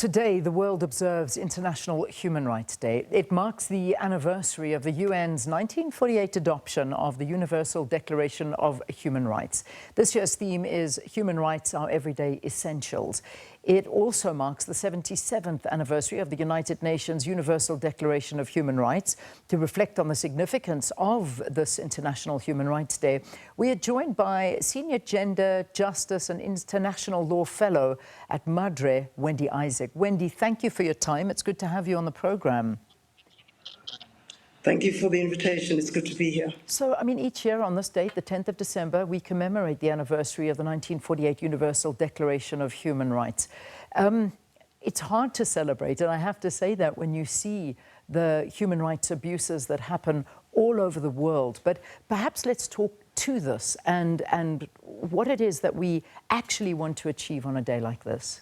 Today, the world observes International Human Rights Day. It marks the anniversary of the UN's 1948 adoption of the Universal Declaration of Human Rights. This year's theme is Human Rights, Our Everyday Essentials. It also marks the 77th anniversary of the United Nations Universal Declaration of Human Rights. To reflect on the significance of this International Human Rights Day, we are joined by Senior Gender, Justice and International Law Fellow at MADRE, Wendy Isaack. Wendy, thank you for your time. It's good to have you on the program. Thank you for the invitation. It's good to be here. So, each year on this date, the 10th of December, we commemorate the anniversary of the 1948 Universal Declaration of Human Rights. It's hard to celebrate, and I have to say that when you see the human rights abuses that happen all over the world. But perhaps let's talk to this and what it is that we actually want to achieve on a day like this.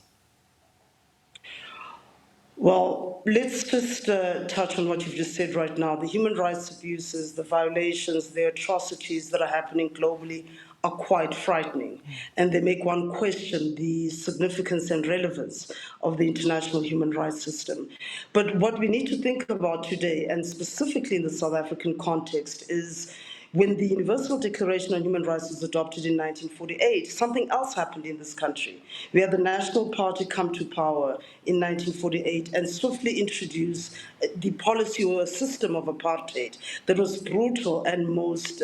Well, let's just touch on what you've just said right now. The human rights abuses, the violations, the atrocities that are happening globally are quite frightening. And they make one question the significance and relevance of the international human rights system. But what we need to think about today, and specifically in the South African context, is when the Universal Declaration on Human Rights was adopted in 1948, something else happened in this country. We had the National Party come to power in 1948 and swiftly introduce the policy or a system of apartheid that was brutal and most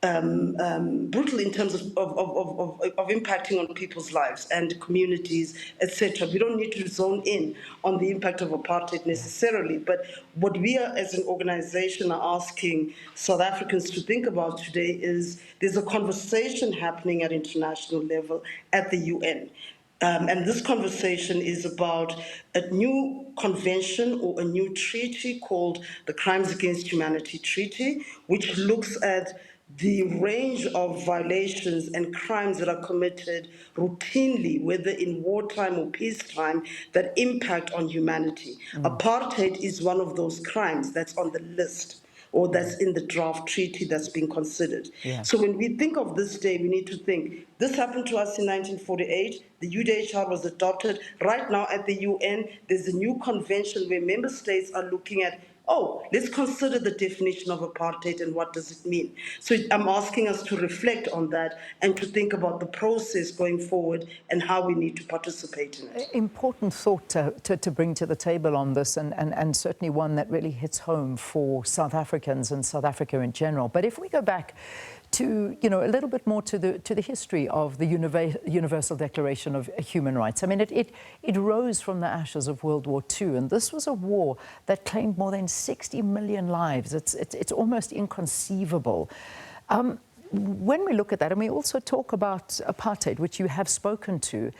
brutal in terms of impacting on people's lives and communities, etc. We don't need to zone in on the impact of apartheid necessarily, but what we are as an organization are asking South Africans to think about today is there's a conversation happening at international level at the UN. And this conversation is about a new convention or a new treaty called the Crimes Against Humanity Treaty, which looks at the range of violations and crimes that are committed routinely, whether in wartime or peacetime, that impact on humanity. Apartheid is one of those crimes that's on the list, or that's in the draft treaty that's being considered. Yeah. So when we think of this day, we need to think, this happened to us in 1948, the UDHR was adopted. Right now at the UN, there's a new convention where member states are looking at, let's consider the definition of apartheid and what does it mean. So I'm asking us to reflect on that and to think about the process going forward and how we need to participate in it. Important thought to bring to the table on this, and certainly one that really hits home for South Africans and South Africa in general. But if we go back to, a little bit more to the history of the Universal Declaration of Human Rights. It rose from the ashes of World War II, and this was a war that claimed more than 60 million lives. It's almost inconceivable. When we look at that, and we also talk about apartheid, which you have spoken to,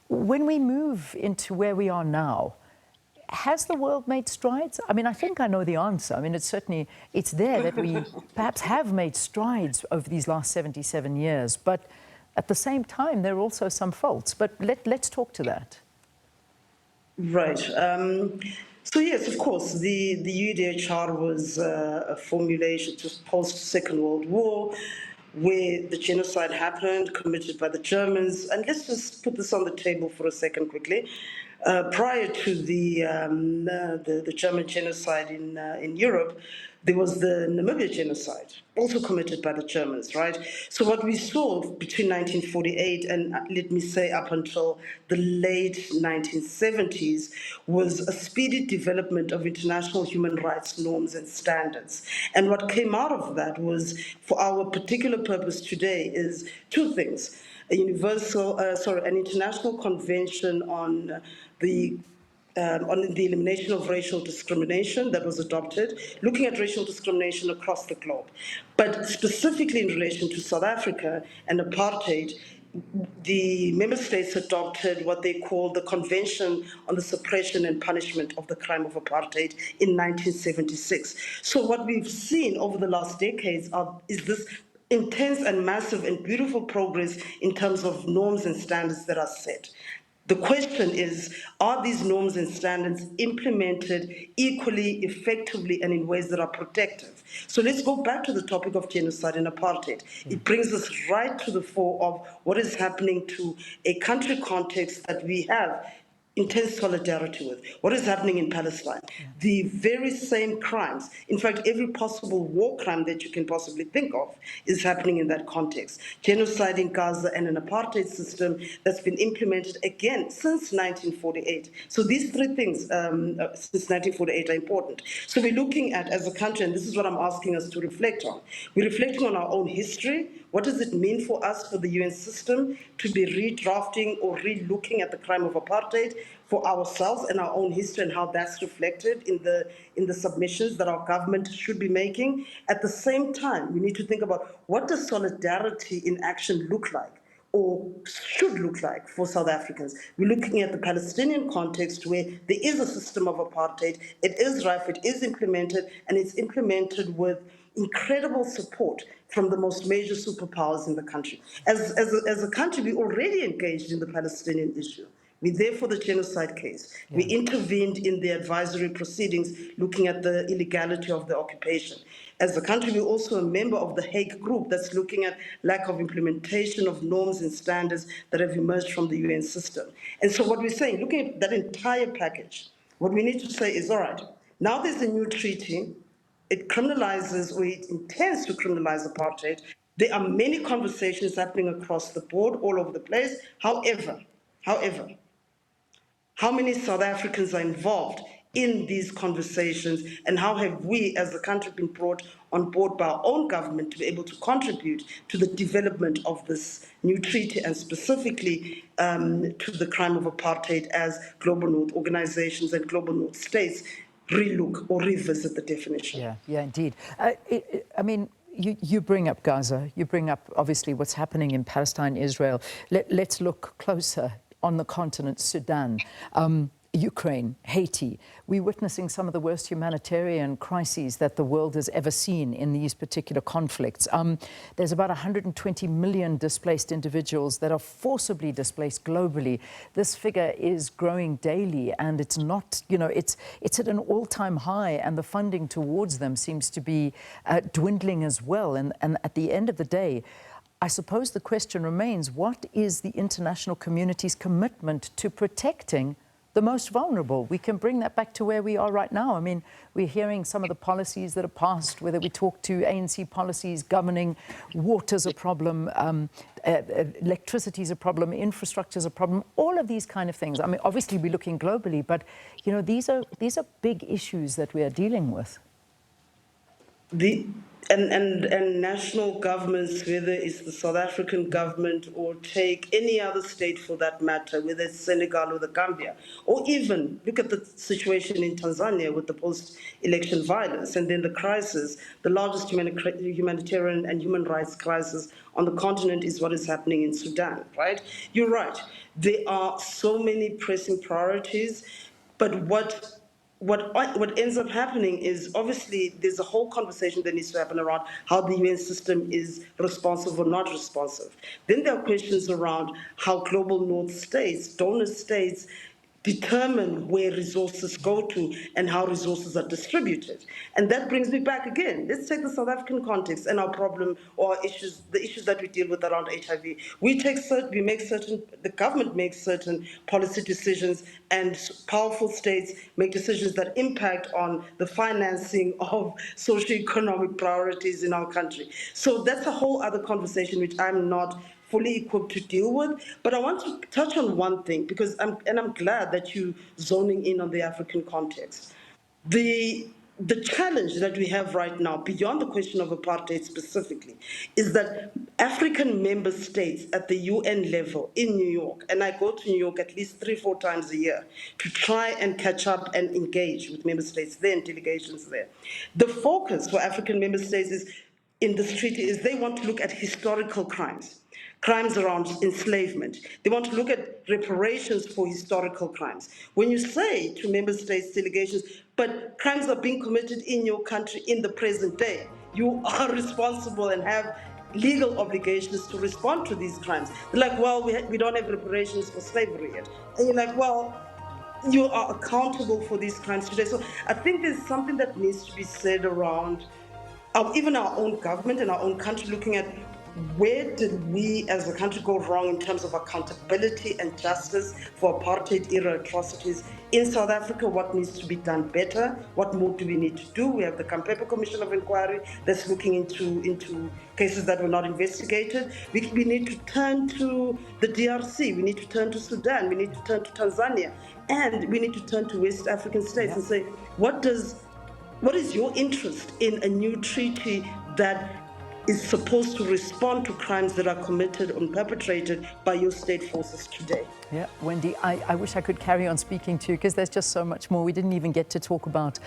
when we move into where we are now, has the world made strides? I think I know the answer. It's there that we perhaps have made strides over these last 77 years, but at the same time, there are also some faults. But let's talk to that. Right. So yes, of course, the UDHR was a formulation just post-Second World War, where the genocide happened, committed by the Germans. And let's just put this on the table for a second quickly. Prior to the German genocide in Europe, there was the Namibia genocide, also committed by the Germans, right? So what we saw between 1948 and, let me say, up until the late 1970s was a speedy development of international human rights norms and standards. And what came out of that was, for our particular purpose today, is two things. An international convention on the elimination of racial discrimination that was adopted, looking at racial discrimination across the globe. But specifically in relation to South Africa and apartheid, the member states adopted what they call the Convention on the Suppression and Punishment of the Crime of Apartheid in 1976. So what we've seen over the last decades is this intense and massive and beautiful progress in terms of norms and standards that are set. The question is, are these norms and standards implemented equally, effectively, and in ways that are protective? So let's go back to the topic of genocide and apartheid. It brings us right to the fore of what is happening to a country context that we have intense solidarity with. What is happening in Palestine? The very same crimes, in fact, every possible war crime that you can possibly think of is happening in that context. Genocide in Gaza and an apartheid system that's been implemented again since 1948. So these three things since 1948 are important. So we're looking at, as a country, and this is what I'm asking us to reflect on, we're reflecting on our own history. What does it mean for us, for the UN system, to be redrafting or re-looking at the crime of apartheid for ourselves and our own history and how that's reflected in the submissions that our government should be making? At the same time, we need to think about what does solidarity in action look like, or should look like, for South Africans. We're looking at the Palestinian context where there is a system of apartheid, it is rife, it is implemented, and it's implemented with incredible support from the most major superpowers in the country. As a country, we already engaged in the Palestinian issue. We're there for the genocide case. Yeah. We intervened in the advisory proceedings looking at the illegality of the occupation. As a country, we're also a member of the Hague Group that's looking at lack of implementation of norms and standards that have emerged from the UN system. And so what we're saying, looking at that entire package, what we need to say is, all right, now there's a new treaty. It criminalizes, or it intends to criminalize apartheid. There are many conversations happening across the board, all over the place. However, how many South Africans are involved in these conversations, and how have we as a country been brought on board by our own government to be able to contribute to the development of this new treaty, and specifically to the crime of apartheid as global North organizations and global North states relook or revisit the definition? Yeah, indeed. I mean, you bring up Gaza, you bring up obviously what's happening in Palestine, Israel. Let's look closer on the continent, Sudan, Ukraine, Haiti. We're witnessing some of the worst humanitarian crises that the world has ever seen in these particular conflicts. There's about 120 million displaced individuals that are forcibly displaced globally. This figure is growing daily, and it's not, it's at an all-time high, and the funding towards them seems to be dwindling as well. And at the end of the day, I suppose the question remains, what is the international community's commitment to protecting the most vulnerable? We can bring that back to where we are right now. I mean, we're hearing some of the policies that are passed, whether we talk to ANC policies governing water's a problem, electricity's a problem, infrastructure's a problem, all of these kind of things. I mean, obviously we're looking globally, but these are big issues that we are dealing with. And national governments, whether it's the South African government or take any other state for that matter, whether it's Senegal or the Gambia, or even look at the situation in Tanzania with the post-election violence and then the crisis, the largest humanitarian and human rights crisis on the continent is what is happening in Sudan, right? You're right. There are so many pressing priorities, but what ends up happening is, obviously there's a whole conversation that needs to happen around how the UN system is responsive or not responsive. Then there are questions around how global North states, donor states, determine where resources go to and how resources are distributed. And that brings me back again. Let's take the South African context and our problem or our issues, the issues that we deal with around HIV. The government makes certain policy decisions, and powerful states make decisions that impact on the financing of socioeconomic priorities in our country. So that's a whole other conversation which I'm not fully equipped to deal with. But I want to touch on one thing, because I'm glad that you're zoning in on the African context. The challenge that we have right now, beyond the question of apartheid specifically, is that African member states at the UN level in New York, and I go to New York at least 3-4 times a year to try and catch up and engage with member states there and delegations there. The focus for African member states in this treaty is they want to look at historical crimes around enslavement. They want to look at reparations for historical crimes. When you say to member states delegations, but crimes are being committed in your country in the present day, you are responsible and have legal obligations to respond to these crimes. They're like, well, we don't have reparations for slavery yet. And you're like, well, you are accountable for these crimes today. So I think there's something that needs to be said around even our own government and our own country, looking at where did we as a country go wrong in terms of accountability and justice for apartheid era atrocities in South Africa? What needs to be done better? What more do we need to do? We have the Campepe Commission of Inquiry that's looking into cases that were not investigated. We need to turn to the DRC, we need to turn to Sudan, we need to turn to Tanzania, and we need to turn to West African states and say, what is your interest in a new treaty that is supposed to respond to crimes that are committed and perpetrated by your state forces today? Yeah, Wendy, I wish I could carry on speaking to you because there's just so much more. We didn't even get to talk about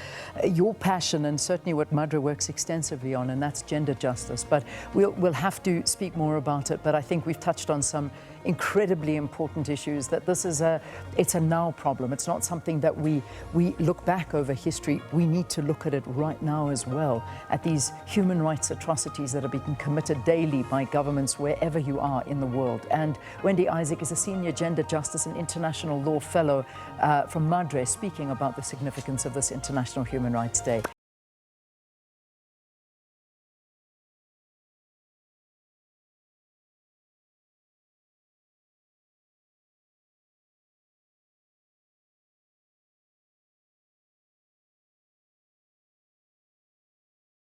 your passion and certainly what MADRE works extensively on, and that's gender justice. But we'll have to speak more about it. But I think we've touched on some incredibly important issues, that this is it's a now problem. It's not something that we look back over history. We need to look at it right now as well, at these human rights atrocities that are being committed daily by governments wherever you are in the world. And Wendy Isaack is a senior gender justice and international law fellow from MADRE, speaking about the significance of this International Human Rights Day.